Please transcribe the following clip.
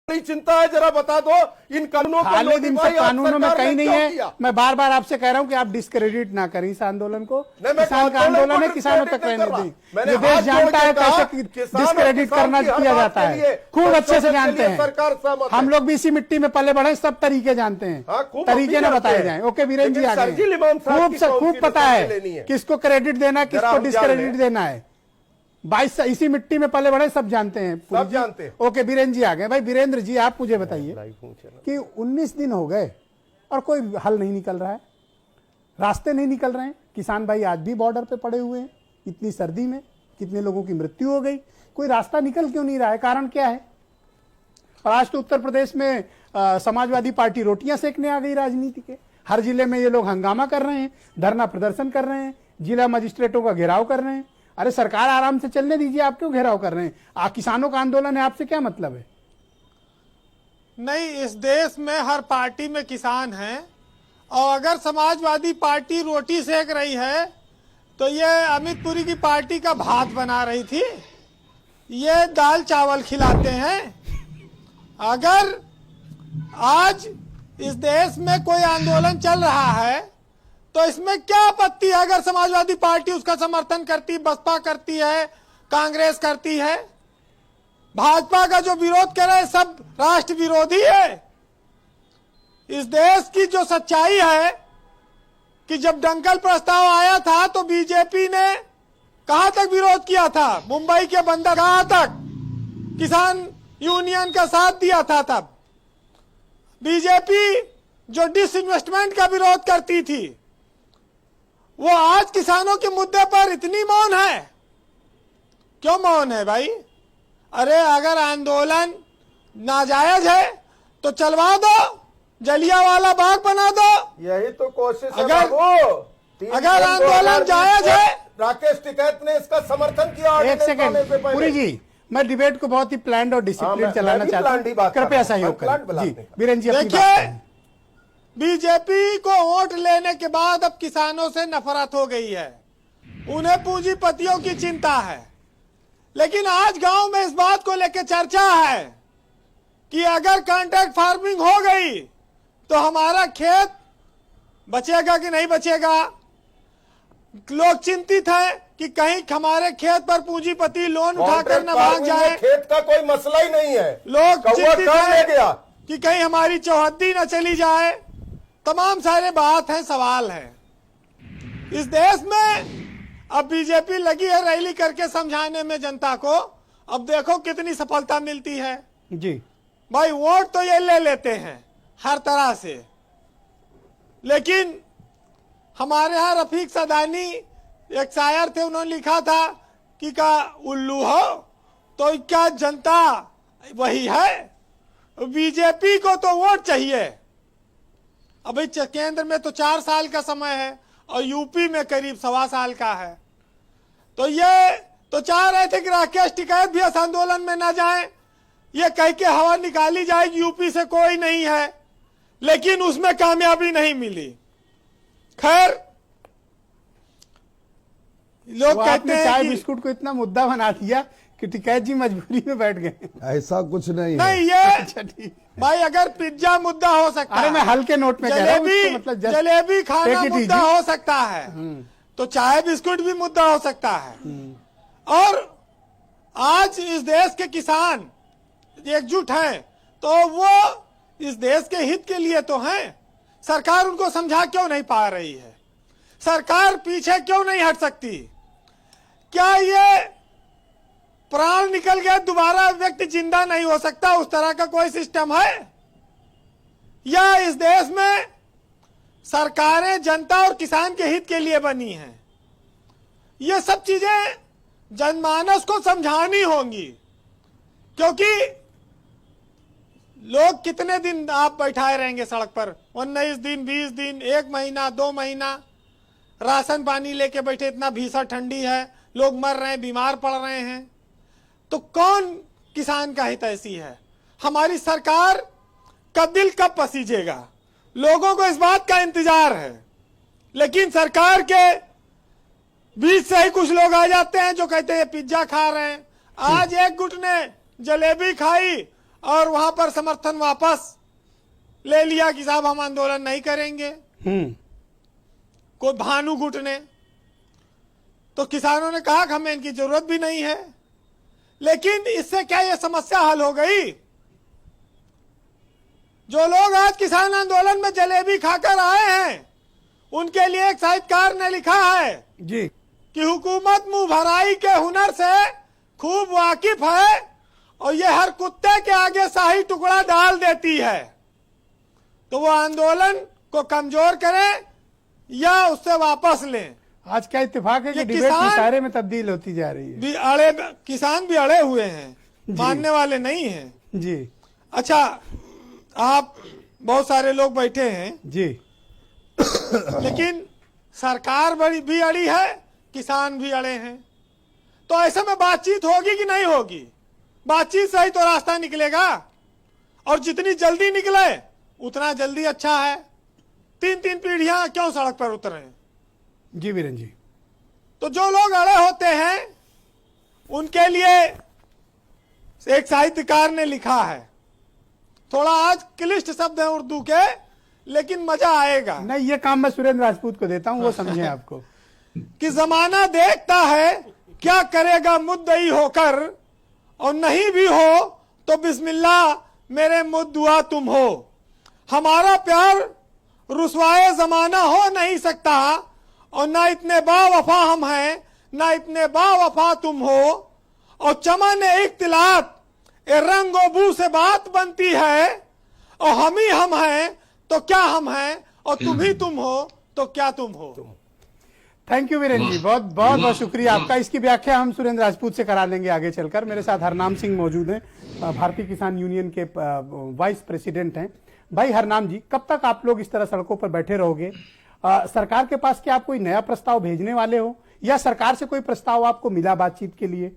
बड़ी चिंता है, जरा बता दो इन कानूनों को। खाली दिन से कानूनों में कहीं नहीं है। किया? मैं बार बार आपसे कह रहा हूं कि आप डिस्क्रेडिट ना करें इस आंदोलन को। किसान का आंदोलन आंदोलन है, किसानों तक रहने दें। ये देश जानता है कैसे डिस्क्रेडिट करना किया जाता है, खूब अच्छे से जानते हैं। सरकार हम लोग भी इसी मिट्टी में पले बढ़े, सब तरीके जानते हैं, तरीके न बताए जाए। ओके वीरेंद्र जी आ गए, खूब पता है किसको क्रेडिट देना, किसको डिस्क्रेडिट देना है। 22 इसी मिट्टी में पले बड़े, सब जानते हैं, सब जानते हैं। ओके वीरेंद्र जी आ गए। भाई वीरेंद्र जी आप मुझे बताइए कि 19 दिन हो गए और कोई हल नहीं निकल रहा है, रास्ते नहीं निकल रहे हैं। किसान भाई आज भी बॉर्डर पे पड़े हुए हैं, इतनी सर्दी में कितने लोगों की मृत्यु हो गई, कोई रास्ता निकल क्यों नहीं रहा है, कारण क्या है? और आज तो उत्तर प्रदेश में समाजवादी पार्टी रोटियां सेकने आ गई राजनीति के। हर जिले में ये लोग हंगामा कर रहे हैं, धरना प्रदर्शन कर रहे हैं, जिला मजिस्ट्रेटों का घेराव कर रहे हैं। अरे सरकार आराम से चलने दीजिए, आप क्यों घेराव कर रहे हैं? किसानों का आंदोलन है, आपसे क्या मतलब है? नहीं, इस देश में हर पार्टी में किसान हैं, और अगर समाजवादी पार्टी रोटी सेक रही है तो ये अमित पुरी की पार्टी का भात बना रही थी, ये दाल चावल खिलाते हैं। अगर आज इस देश में कोई आंदोलन चल रहा है तो इसमें क्या आपत्ति है अगर समाजवादी पार्टी उसका समर्थन करती, बसपा करती है, कांग्रेस करती है? भाजपा का जो विरोध कर रहे हैं सब राष्ट्र विरोधी है। इस देश की जो सच्चाई है कि जब दंगल प्रस्ताव आया था तो बीजेपी ने कहां तक विरोध किया था, मुंबई के बंदरगाह तक किसान यूनियन का साथ दिया था। तब बीजेपी जो डिसइन्वेस्टमेंट का विरोध करती थी, वो आज किसानों के मुद्दे पर इतनी मौन है। क्यों मौन है भाई? अरे अगर आंदोलन नाजायज है तो चलवा दो, जलियांवाला बाग बना दो। यही तो कोशिश है। अगर आंदोलन जायज है, राकेश टिकैत ने इसका समर्थन किया। एक सेकंड पुरी जी, मैं डिबेट को बहुत ही प्लान्ड और डिसिप्लिन चलाना चाहता हूँ, कृपया सहयोग करें। जी वीरेंद्र जी देखिए, बीजेपी को वोट लेने के बाद अब किसानों से नफरत हो गई है, उन्हें पूंजीपतियों की चिंता है। लेकिन आज गांव में इस बात को लेकर चर्चा है कि अगर कॉन्ट्रैक्ट फार्मिंग हो गई तो हमारा खेत बचेगा कि नहीं बचेगा। लोग चिंतित हैं कि कहीं हमारे खेत पर पूंजीपति लोन उठाकर न भाग जाए। खेत का कोई मसला ही नहीं है, लोग चिंतित हैं कि कहीं हमारी चौहद्दी न चली जाए। तमाम सारे बात है, सवाल है। इस देश में अब बीजेपी लगी है रैली करके समझाने में जनता को। अब देखो कितनी सफलता मिलती है जी। भाई वोट तो ये ले लेते हैं हर तरह से, लेकिन हमारे यहाँ रफीक सदानी एक शायर थे, उन्होंने लिखा था कि का उल्लू हो तो क्या जनता वही है। बीजेपी को तो वोट चाहिए। अभी केंद्र में तो 4 साल का समय है और यूपी में करीब 1.25 साल का है। तो ये तो चाह रहे थे कि राकेश टिकैत भी इस आंदोलन में ना जाए, ये कह के हवा निकाली जाएगी यूपी से कोई नहीं है, लेकिन उसमें कामयाबी नहीं मिली। खैर, लोग कहते हैं चाय बिस्कुट को इतना मुद्दा बना दिया कि टिकैत जी मजबूरी में बैठ गए। ऐसा कुछ नहीं है। नहीं, ये अच्छा ठीक भाई, अगर पिज्जा मुद्दा हो सकता है, अरे मैं हल्के नोट में कह रहा हूं, मतलब जलेबी खाना मुद्दा हो सकता है, तो चाय बिस्कुट भी मुद्दा हो सकता है। और आज इस देश के किसान एकजुट हैं तो वो इस देश के हित के लिए तो हैं। सरकार उनको समझा क्यों नहीं पा रही है? सरकार पीछे क्यों नहीं हट सकती? क्या ये प्राण निकल गया दोबारा व्यक्ति जिंदा नहीं हो सकता, उस तरह का कोई सिस्टम है? या इस देश में सरकारें जनता और किसान के हित के लिए बनी हैं? ये सब चीजें जनमानस को समझानी होंगी, क्योंकि लोग कितने दिन आप बैठाए रहेंगे सड़क पर? 19 दिन, 20 दिन, 1 महीना, 2 महीना राशन पानी लेके बैठे। इतना भीषण ठंडी है, लोग मर रहे हैं, बीमार पड़ रहे हैं। तो कौन किसान का हित ऐसी है? हमारी सरकार का दिल कब पसीजेगा? लोगों को इस बात का इंतजार है, लेकिन सरकार के बीच से ही कुछ लोग आ जाते हैं जो कहते हैं पिज्जा खा रहे हैं। आज एक गुट ने जलेबी खाई और वहां पर समर्थन वापस ले लिया कि साहब हम आंदोलन नहीं करेंगे, कोई भानु गुट ने। तो किसानों ने कहा कि हमें इनकी जरूरत भी नहीं है। लेकिन इससे क्या ये समस्या हल हो गई? जो लोग आज किसान आंदोलन में जलेबी खाकर आए हैं, उनके लिए एक साहित्यकार ने लिखा है जी कि हुकूमत मुंह भराई के हुनर से खूब वाकिफ है और ये हर कुत्ते के आगे शाही टुकड़ा डाल देती है। तो वो आंदोलन को कमजोर करें या उससे वापस लें। आज क्या इत्तेफाक है कि ये डिबेट किसान- मुशायरे में तब्दील होती जा रही है। किसान भी अड़े हुए हैं, मानने वाले नहीं हैं। जी अच्छा, आप बहुत सारे लोग बैठे हैं, जी लेकिन सरकार बड़ी भी अड़ी है, किसान भी अड़े हैं। तो ऐसे में बातचीत होगी कि नहीं होगी? बातचीत से ही तो रास्ता निकलेगा, और जितनी जल्दी निकले उतना जल्दी अच्छा है। 3-3 पीढ़ियां क्यों सड़क पर उतरे? जी वीरेंद्र जी, तो जो लोग अड़े होते हैं उनके लिए एक साहित्यकार ने लिखा है, थोड़ा आज क्लिष्ट शब्द है उर्दू के, लेकिन मजा आएगा। नहीं ये काम मैं सुरेंद्र राजपूत को देता हूँ, वो समझे आपको। कि जमाना देखता है क्या करेगा मुद्दई होकर, और नहीं भी हो तो बिस्मिल्लाह मेरे मुद्दुआ तुम हो। हमारा प्यार रुसवाए जमाना हो नहीं सकता, और ना इतने बावफा हम हैं ना इतने बावफा तुम हो। और चमन इख्तिलात ए रंगो बू से बात बनती है, और हम ही हम हैं तो क्या हम हैं, और तुम ही तुम हो तो क्या तुम हो। थैंक यू वीरेंद्र जी, बहुत बहुत बहुत शुक्रिया आपका। इसकी व्याख्या हम सुरेंद्र राजपूत से करा लेंगे आगे चलकर। मेरे साथ हरनाम सिंह मौजूद हैं, भारतीय किसान यूनियन के वाइस प्रेसिडेंट हैं। भाई हरनाम जी, कब तक आप लोग इस तरह सड़कों पर बैठे रहोगे? सरकार के पास क्या आप कोई नया प्रस्ताव भेजने वाले हो, या सरकार से कोई प्रस्ताव आपको मिला बातचीत के लिए?